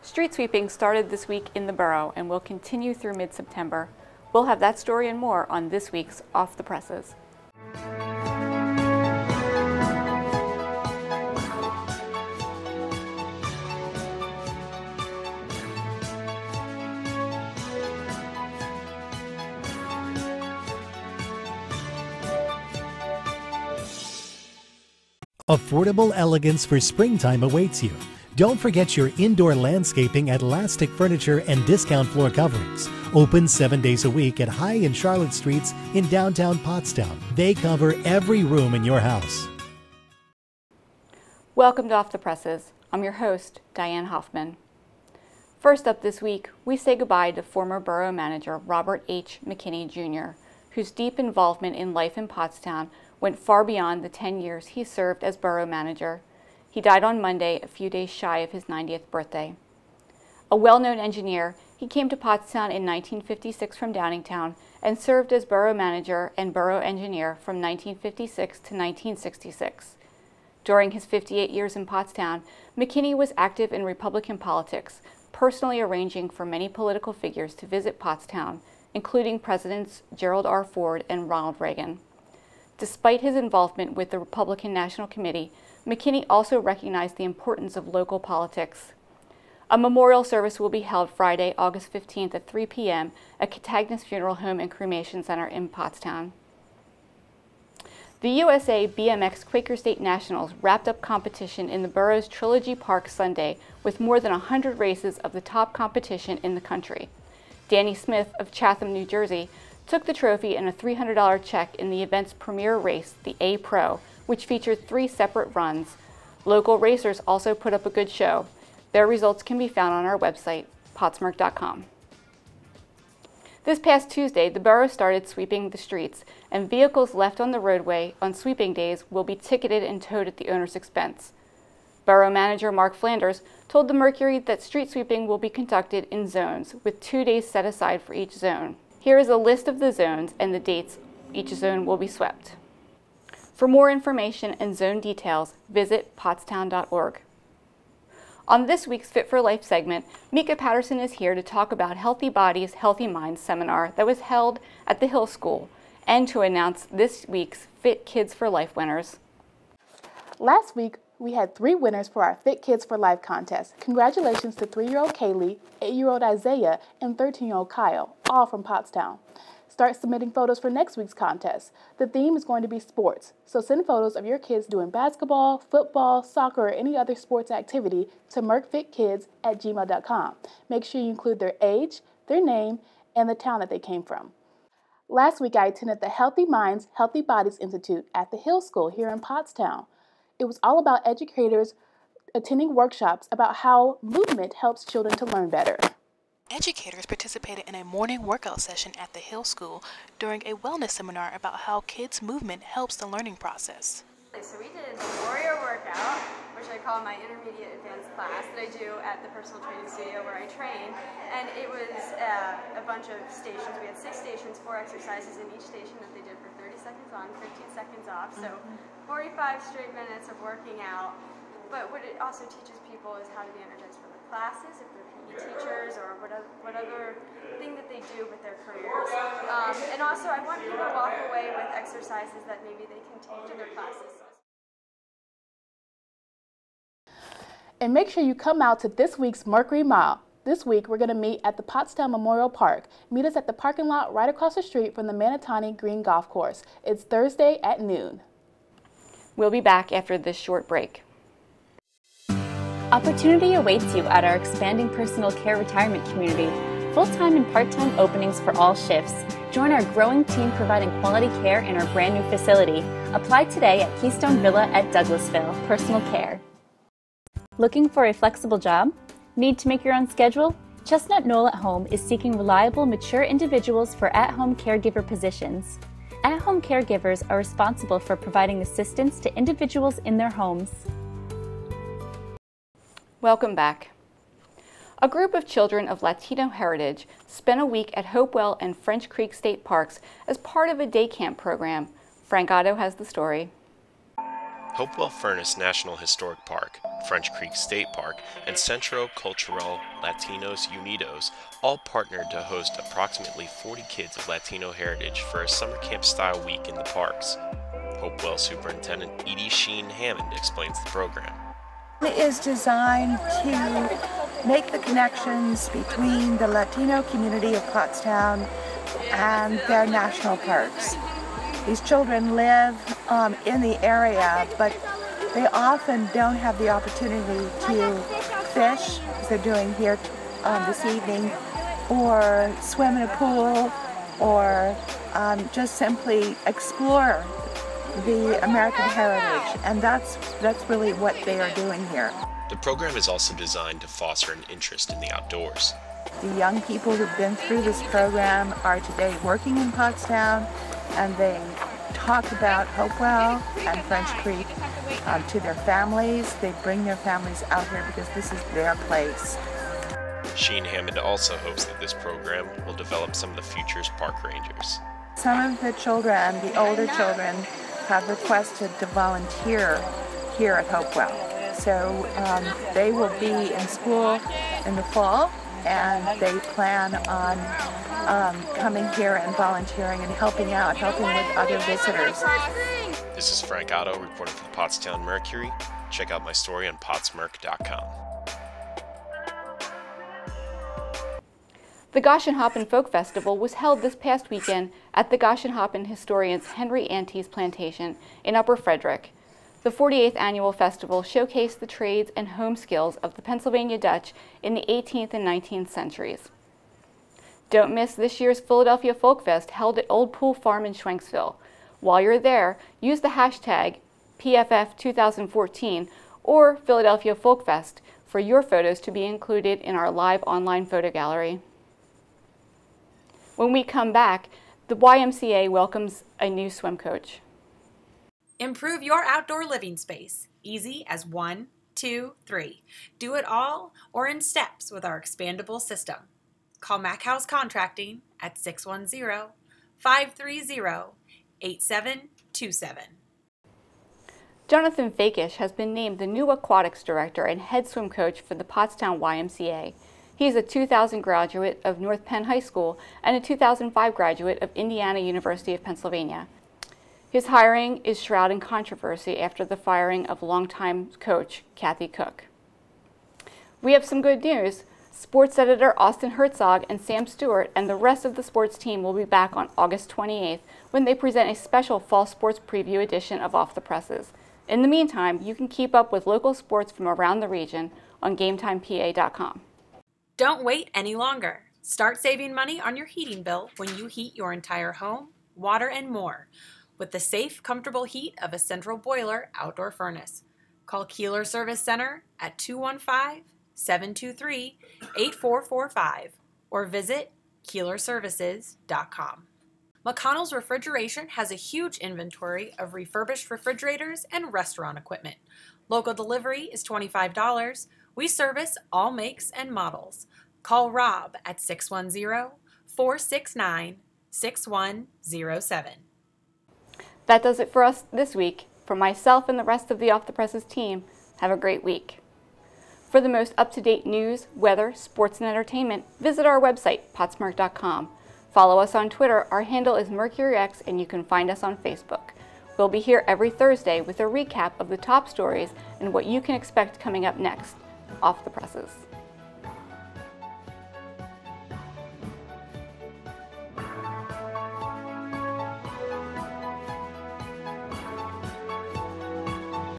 Street sweeping started this week in the borough and will continue through mid-September. We'll have that story and more on this week's Off the Presses. Affordable elegance for springtime awaits you. Don't forget your indoor landscaping at Elastic Furniture and Discount Floor Coverings. Open 7 days a week at High and Charlotte Streets in downtown Pottstown. They cover every room in your house. Welcome to Off the Presses. I'm your host, Diane Hoffman. First up this week, we say goodbye to former borough manager Robert H. McKinney Jr., whose deep involvement in life in Pottstown went far beyond the 10 years he served as borough manager. He died on Monday, a few days shy of his 90th birthday. A well-known engineer, he came to Pottstown in 1956 from Downingtown and served as borough manager and borough engineer from 1956 to 1966. During his 58 years in Pottstown, McKinney was active in Republican politics, personally arranging for many political figures to visit Pottstown, including Presidents Gerald R. Ford and Ronald Reagan. Despite his involvement with the Republican National Committee, McKinney also recognized the importance of local politics. A memorial service will be held Friday, August 15th at 3 p.m. at Catagnas Funeral Home and Cremation Center in Pottstown. The USA BMX Quaker State Nationals wrapped up competition in the borough's Trilogy Park Sunday with more than 100 races of the top competition in the country. Danny Smith of Chatham, New Jersey, took the trophy and a $300 check in the event's premier race, the A Pro, which featured 3 separate runs. Local racers also put up a good show. Their results can be found on our website, pottsmerc.com. This past Tuesday, the borough started sweeping the streets, and vehicles left on the roadway on sweeping days will be ticketed and towed at the owner's expense. Borough manager Mark Flanders told the Mercury that street sweeping will be conducted in zones, with 2 days set aside for each zone. Here is a list of the zones and the dates each zone will be swept. For more information and zone details, visit pottstown.org. On this week's Fit for Life segment, Mika Patterson is here to talk about Healthy Bodies, Healthy Minds seminar that was held at the Hill School and to announce this week's Fit Kids for Life winners. Last week, we had 3 winners for our Fit Kids for Life contest. Congratulations to 3-year-old Kaylee, 8-year-old Isaiah, and 13-year-old Kyle, all from Pottstown. Start submitting photos for next week's contest. The theme is going to be sports, so send photos of your kids doing basketball, football, soccer, or any other sports activity to mercfitkids@gmail.com. Make sure you include their age, their name, and the town that they came from. Last week, I attended the Healthy Minds, Healthy Bodies Institute at the Hill School here in Pottstown. It was all about educators attending workshops about how movement helps children to learn better. Educators participated in a morning workout session at the Hill School during a wellness seminar about how kids' movement helps the learning process. So we did the warrior workout, which I call my intermediate advanced class that I do at the personal training studio where I train. And it was a bunch of stations. We had 6 stations, 4 exercises in each station that they did for 30 seconds on, 15 seconds off. So 45 straight minutes of working out. But what it also teaches people is how to be energized for their classes, if they're PE teachers or whatever thing that they do with their careers. And also I want people to walk away with exercises that maybe they can take to their classes. And make sure you come out to this week's Mercury Mile. This week, we're going to meet at the Pottstown Memorial Park. Meet us at the parking lot right across the street from the Manatani Green Golf Course. It's Thursday at noon. We'll be back after this short break. Opportunity awaits you at our expanding personal care retirement community. Full-time and part-time openings for all shifts. Join our growing team providing quality care in our brand new facility. Apply today at Keystone Villa at Douglasville. Personal care. Looking for a flexible job? Need to make your own schedule? Chestnut Knoll at Home is seeking reliable, mature individuals for at-home caregiver positions. At-home caregivers are responsible for providing assistance to individuals in their homes. Welcome back. A group of children of Latino heritage spent a week at Hopewell and French Creek State Parks as part of a day camp program. Frank Otto has the story. Hopewell Furnace National Historic Park, French Creek State Park, and Centro Cultural Latinos Unidos all partnered to host approximately 40 kids of Latino heritage for a summer camp-style week in the parks. Hopewell Superintendent Edie Sheen Hammond explains the program. It is designed to make the connections between the Latino community of Pottstown and their national parks. These children live in the area, but they often don't have the opportunity to fish, as they're doing here this evening, or swim in a pool, or just simply explore the American heritage, and that's really what they are doing here. The program is also designed to foster an interest in the outdoors. The young people who've been through this program are today working in Pottstown, and they talk about Hopewell and French Creek to their families. They bring their families out here because this is their place. Sheen Hammond also hopes that this program will develop some of the future's park rangers. Some of the children, the older children, have requested to volunteer here at Hopewell. So they will be in school in the fall, and they plan on coming here and volunteering and helping with other visitors. This is Frank Otto reporting for the Pottstown Mercury. Check out my story on pottsmerc.com. The Goshenhoppen Folk Festival was held this past weekend at the Goshenhoppen historian's Henry Antes Plantation in Upper Frederick. The 48th annual festival showcased the trades and home skills of the Pennsylvania Dutch in the 18th and 19th centuries. Don't miss this year's Philadelphia Folk Fest held at Old Pool Farm in Schwenksville. While you're there, use the hashtag PFF2014 or Philadelphia Folk Fest for your photos to be included in our live online photo gallery. When we come back, the YMCA welcomes a new swim coach. Improve your outdoor living space. Easy as 1, 2, 3. Do it all or in steps with our expandable system. Call Mac House Contracting at 610-530-8727. Jonathan Fakish has been named the new aquatics director and head swim coach for the Pottstown YMCA. He is a 2000 graduate of North Penn High School and a 2005 graduate of Indiana University of Pennsylvania. His hiring is shrouded in controversy after the firing of longtime coach Kathy Cook. We have some good news. Sports editor Austin Herzog and Sam Stewart and the rest of the sports team will be back on August 28th when they present a special fall sports preview edition of Off the Presses. In the meantime, you can keep up with local sports from around the region on GameTimePA.com. Don't wait any longer. Start saving money on your heating bill when you heat your entire home, water, and more with the safe, comfortable heat of a central boiler outdoor furnace. Call Keeler Service Center at 215-723-8445 or visit KeelerServices.com. McConnell's Refrigeration has a huge inventory of refurbished refrigerators and restaurant equipment. Local delivery is $25. We service all makes and models. Call Rob at 610-469-6107. That does it for us this week. For myself and the rest of the Off the Presses team, have a great week. For the most up-to-date news, weather, sports, and entertainment, visit our website, pottsmerc.com. Follow us on Twitter. Our handle is MercuryX, and you can find us on Facebook. We'll be here every Thursday with a recap of the top stories and what you can expect coming up next. Off the Presses.